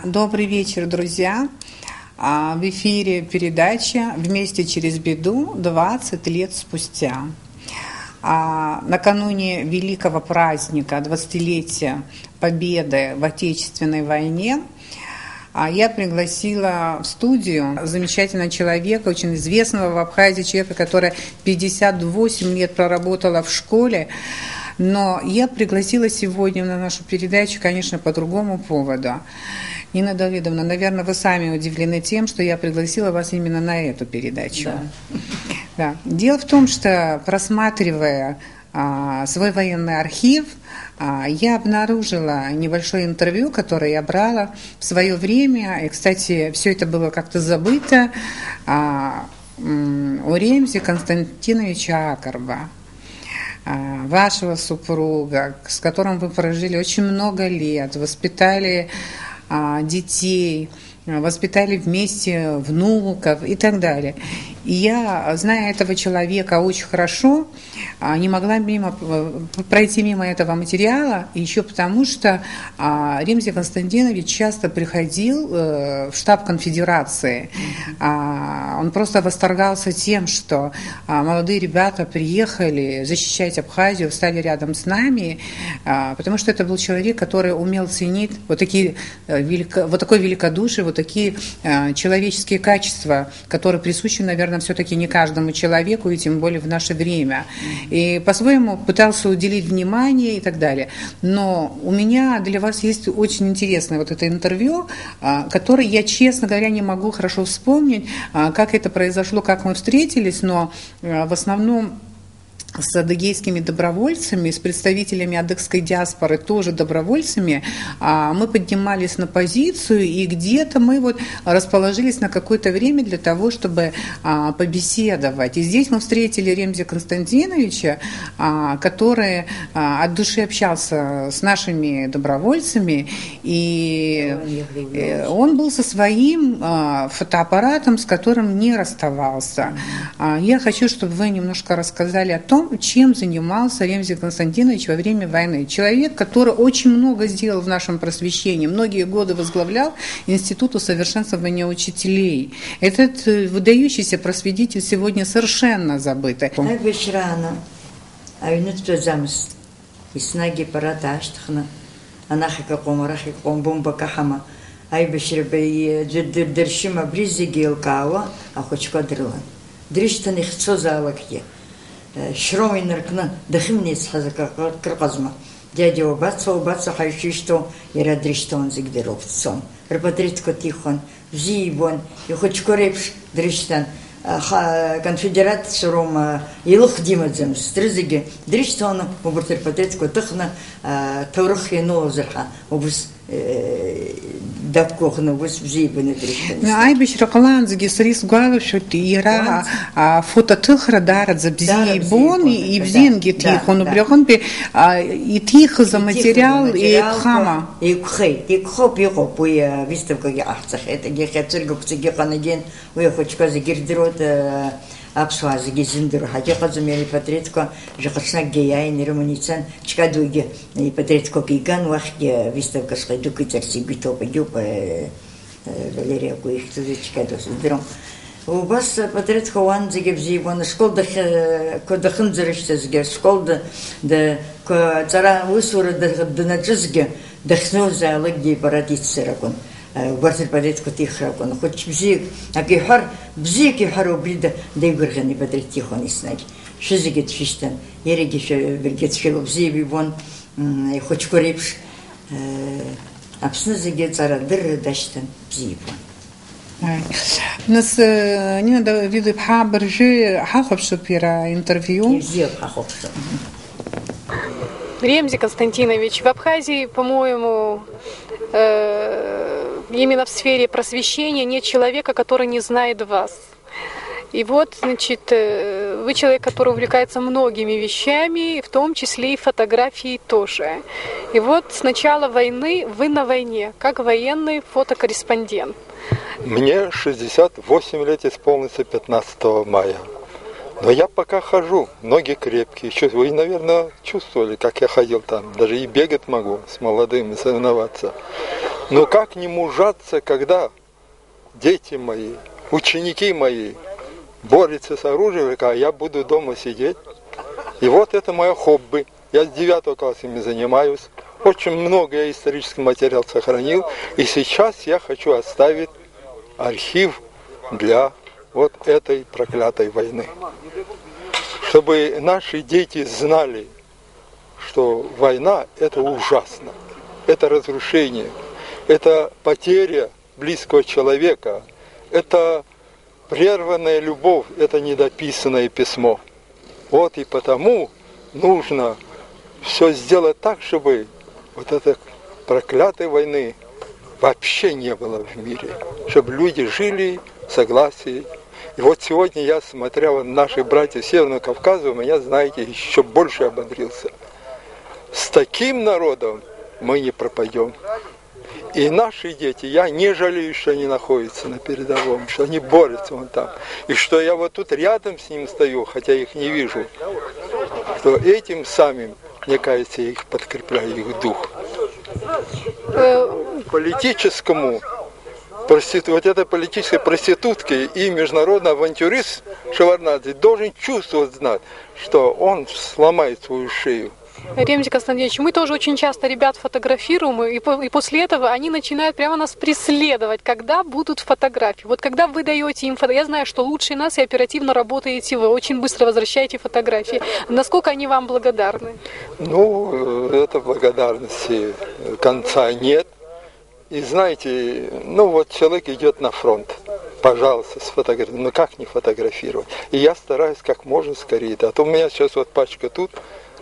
Добрый вечер, друзья. В эфире передача «Вместе через беду. 20 лет спустя». Накануне великого праздника 20-летия Победы в Отечественной войне я пригласила в студию замечательного человека, очень известного в Абхазии человека, который 58 лет проработала в школе. Но я пригласила сегодня на нашу передачу, конечно, по другому поводу. Нина Давидовна, наверное, вы сами удивлены тем, что я пригласила вас именно на эту передачу. Да. Дело в том, что, просматривая свой военный архив, я обнаружила небольшое интервью, которое я брала в свое время. И, кстати, все это было как-то забыто у Ремзи Константиновича Акарба, вашего супруга, с которым вы прожили очень много лет, воспитали детей, воспитали вместе внуков и так далее. И я, зная этого человека очень хорошо, не могла пройти мимо этого материала, еще потому что Ремзи Константинович часто приходил в штаб конфедерации. Он просто восторгался тем, что молодые ребята приехали защищать Абхазию, встали рядом с нами, потому что это был человек, который умел ценить вот такое великодушие, вот такие человеческие качества, которые присущи, наверное, все-таки не каждому человеку, и тем более в наше время. И по-своему пытался уделить внимание и так далее. Но у меня для вас есть очень интересное вот это интервью, которое я, честно говоря, не могу хорошо вспомнить, как это произошло, как мы встретились, но в основном с адыгейскими добровольцами, с представителями адыгской диаспоры, тоже добровольцами, мы поднимались на позицию, и где-то мы вот расположились на какое-то время для того, чтобы побеседовать. И здесь мы встретили Ремзи Константиновича, который от души общался с нашими добровольцами, и он был со своим фотоаппаратом, с которым не расставался. Я хочу, чтобы вы немножко рассказали о том, чем занимался Ремзи Константинович во время войны. Человек, который очень много сделал в нашем просвещении, многие годы возглавлял Институт усовершенствования учителей. Этот выдающийся просветитель сегодня совершенно забытый. Шромой наркна дахимнец хазака кырказма. Дядя убаца хайшишто и радришton зигдеровцом. Репатритко тихон, взибон, и хоть корепш дриштан конфедерация Рома илх димадзем стризиги дриштон убурт репатритко тахна таврахино зерха убус دبكوخنا بس بزيبنا دريشتن. أي بشرقلان زي سريس قالوا شو تيرا فوتا تخرى دارت زبزيبون يبزين جتيخون وبلغون يتيخ за материал и хама. يكخو بيخو بويا выставка я ахцах это я хочу гукцеги канаден вы хочешь загирдирот абсуазы гизиндер хакиқазы мери патретко жахсак геяин ремоницан чкадуги и патретко гиган вахте выставка скайдуки терси битопа юпа Валерия куих туди чкадус дром у вас патретко ван зигебзи вон школда кодахын зрыштезге школда да цара усура да наджизге дахнул залык ди парадитсеракон وبرت البلد كتيخرا كون خدش بزيك أكي حر بزيك يحرو بريدة دايبرغني بدرت تيخون إسناج شزيجت فيشتن يريجي برجت شلو بزي بيبون يخدش كوريبش أبسنزيجت زارا در داشتن بزيبون Нас Нина Давидовна Бхабржи Хаховшупира интервью. Ремзи Константинович, в Абхазии, по-моему, именно в сфере просвещения нет человека, который не знает вас. И вот, значит, вы человек, который увлекается многими вещами, в том числе и фотографией тоже. И вот с начала войны вы на войне, как военный фотокорреспондент. Мне 68 лет исполнится 15 мая. Но я пока хожу, ноги крепкие. Вы, наверное, чувствовали, как я ходил там. Даже и бегать могу с молодыми, соревноваться. Но как не мужаться, когда дети мои, ученики мои борются с оружием, а я буду дома сидеть? И вот это мое хобби. Я с 9 класса ими занимаюсь. Очень много я исторический материал сохранил. И сейчас я хочу оставить архив для вот этой проклятой войны. Чтобы наши дети знали, что война – это ужасно. Это разрушение. Это потеря близкого человека. Это прерванная любовь. Это недописанное письмо. Вот и потому нужно все сделать так, чтобы вот этой проклятой войны вообще не было в мире. Чтобы люди жили в согласии. И вот сегодня я, смотря на наших братьев Северного Кавказа, у меня, знаете, еще больше ободрился. С таким народом мы не пропадем. И наши дети, я не жалею, что они находятся на передовом, что они борются вон там. И что я вот тут рядом с ним стою, хотя их не вижу. Что этим самим, мне кажется, я их подкрепляю, их дух. Политическому, вот этой политической проститутке и международный авантюрист Шеварднадзе должен чувствовать, знать, что он сломает свою шею. Ремзи Константинович, мы тоже очень часто ребят фотографируем, и после этого они начинают прямо нас преследовать, когда будут фотографии. Вот когда вы даете им фото, я знаю, что лучше нас и оперативно работаете вы, очень быстро возвращаете фотографии. Насколько они вам благодарны? Ну, это благодарности конца нет. И знаете, ну вот человек идет на фронт. Пожалуйста, сфотографируй. Ну как не фотографировать? И я стараюсь как можно скорее. А то у меня сейчас вот пачка тут.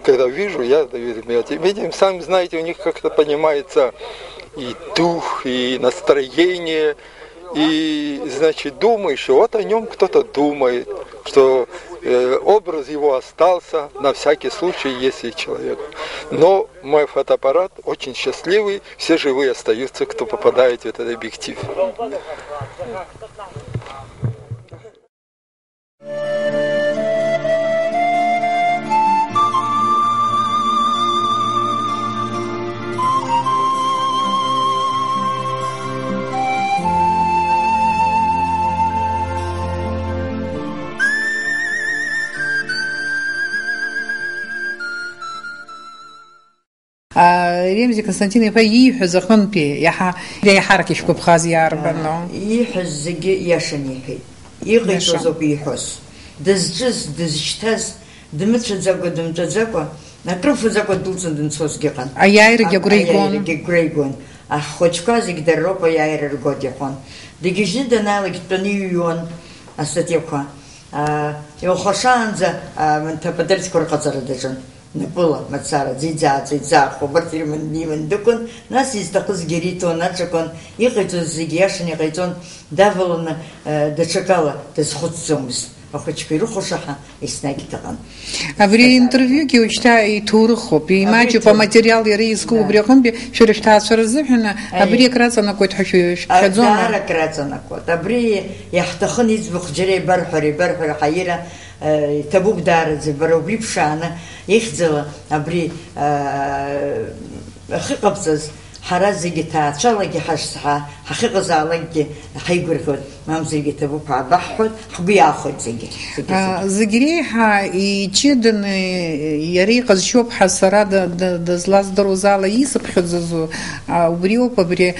Когда вижу, я даю ребят. Видим, сами знаете, у них как-то понимается и дух, и настроение, и, значит, думаешь, что вот о нем кто-то думает, что образ его остался на всякий случай, если человек. Но мой фотоаппарат очень счастливый, все живые остаются, кто попадает в этот объектив. Ремзи Константинович يحز زخم بي يا حركة شكو بخازيار بنو يحز زجي يشنيهي يغيتو زوبي يحس دزجتاز دمتش زاكو دمتزاكو نكرف زاكو دولسن دنسوس جيقان أياير جريغون أخوشكازي قدروبا ياير رغوديقون ديجيجين دنالك تنيون أستيقوا يوخشانزا من تبدرس كورقازر دجن نقوله متسارة زيزا خبرتي من دكون ناس يستقص جريتو ناتشكون يقيتو زيجياشن يقيتون دافلون دشكالا تسخطسومس أخوشكيرو خشها يسناكتقان. أبري интервью ки учта и турхо пи мачу по материал риску брёком би шуришта шарзыхна абри краца на кот хашуш хадзома ара краца на кот абри яхтахын избух жирей бархари хайра табук дар збаробли пшана ихзела абри хиқабсыз حرازي تاعشالك حشها حقيقة زعلك حيقولك ما مزيج تبو بعبحد حبي أخذ زجريها يجدن يريق الشوب حسرة دزلاز دروزالا يسب حززو وبريو ببري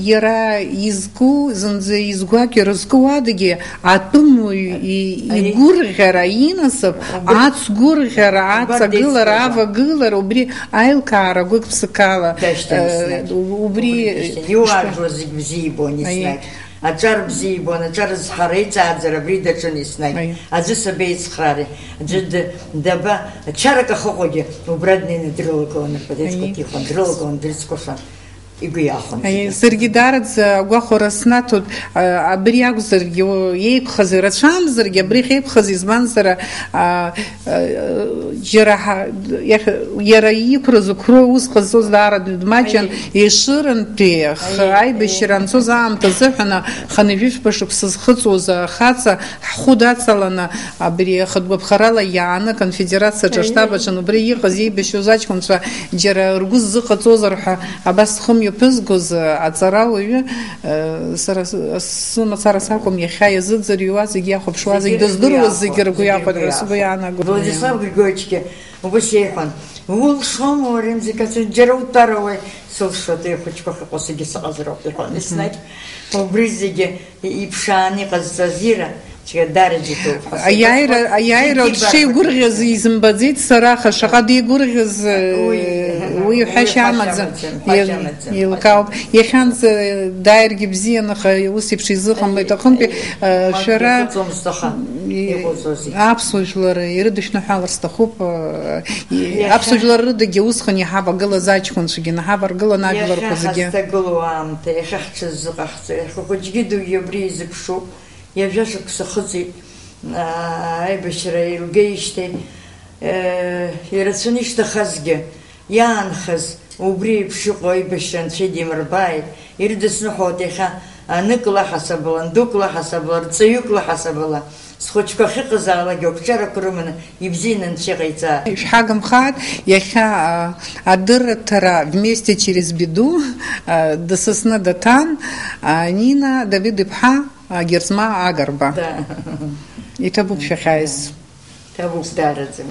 يرا يزكو زنزي يزكواك يرزكو هذا عتمو يجور غراينا سب عت جور غرات سجل رافا جلر وبري أيل كارا قلت بسكالا وبري يوارد زيبون يسناك أجر بزيبون أجر زحريت أجر بريدة شون يسناك أجلس بيت خاري جد دبا شارك خوجي وبردني ندرولكون بديت كتير ندرولكون درسكوشان Сергей Дарец гуахорасна тут абриак зерги ейк хазира шам зерги абрих ейк хазизман зера жираха яраик разукро ус хазоз дара дмачан еширен пе хай беширан созам тазахана ханевиш пашук схцоза хаца худацалана абри хадб харала яна конфедерация штаба чанубри хази бешузачком ца жира ргуз зхцозарха абас хм иаԥызгоз аҵарауаҩы сара сымацара сакәым иахьа иазыӡырҩуа зегьы иахәаԥшуа зегьы дыздыруаз зегьы ргәы иахәатәра сгәы иаанагоит. Владислав Григорьевичгьы убас иеиҳәон, улшома уаремзикацәа џьара утәарауеи, сылшоит ихәыҷқәа хыҟоу зегьы сыҟазароуп иҳәон еснагь. Убри зегьы иԥшааны иҟаз Зазира Аиааира дшеигәырӷьаз изымбаӡеит сара, аха шаҟа деигәырӷьаз уи ҳәашьа амаӡам. Еилкаауп. Иахьанӡа дааиргьы бзиан, аха ус еиԥш изыҟамлеит. Аҟынтәи шәара аԥсуа жәлар ирыдышәныҳәалар сҭахуп. Аԥсуа жәлар рыдагьы усҟан иҳавагылаз аҷкәынцәагьы наҳаваргыланы ажәларқәа зегьы. Ҳазҭагылоу аамҭа, иахьа ҳҽыззыҟаҳҵо, иахьа хәыҷгьы-дугьы абри изыԥшу. Иажәашықәса хыҵит аибашьра иргеижьҭеи, ирацәаны ишҭахазгьы иаанхаз убри еиԥш иҟоу аибашьра анцәа идимырбааит, ирыдысныҳәоит иахьа аныкла ҳасабала, ндукла ҳасабала, рҵаҩыкла ҳасабала, схәыҷқәа ахьыҟазаалакгьы ақәҿиарақәа рыманы ибзианы анцәа иҟаиҵааит. Шәҳагымхааит, иахьа адырраҭара вместе через беду дасысны даҭан Нина Давид-иԥҳа Герзма Агарба. Иҭабуп шәахьааиз. Ҭабуп, дараӡам.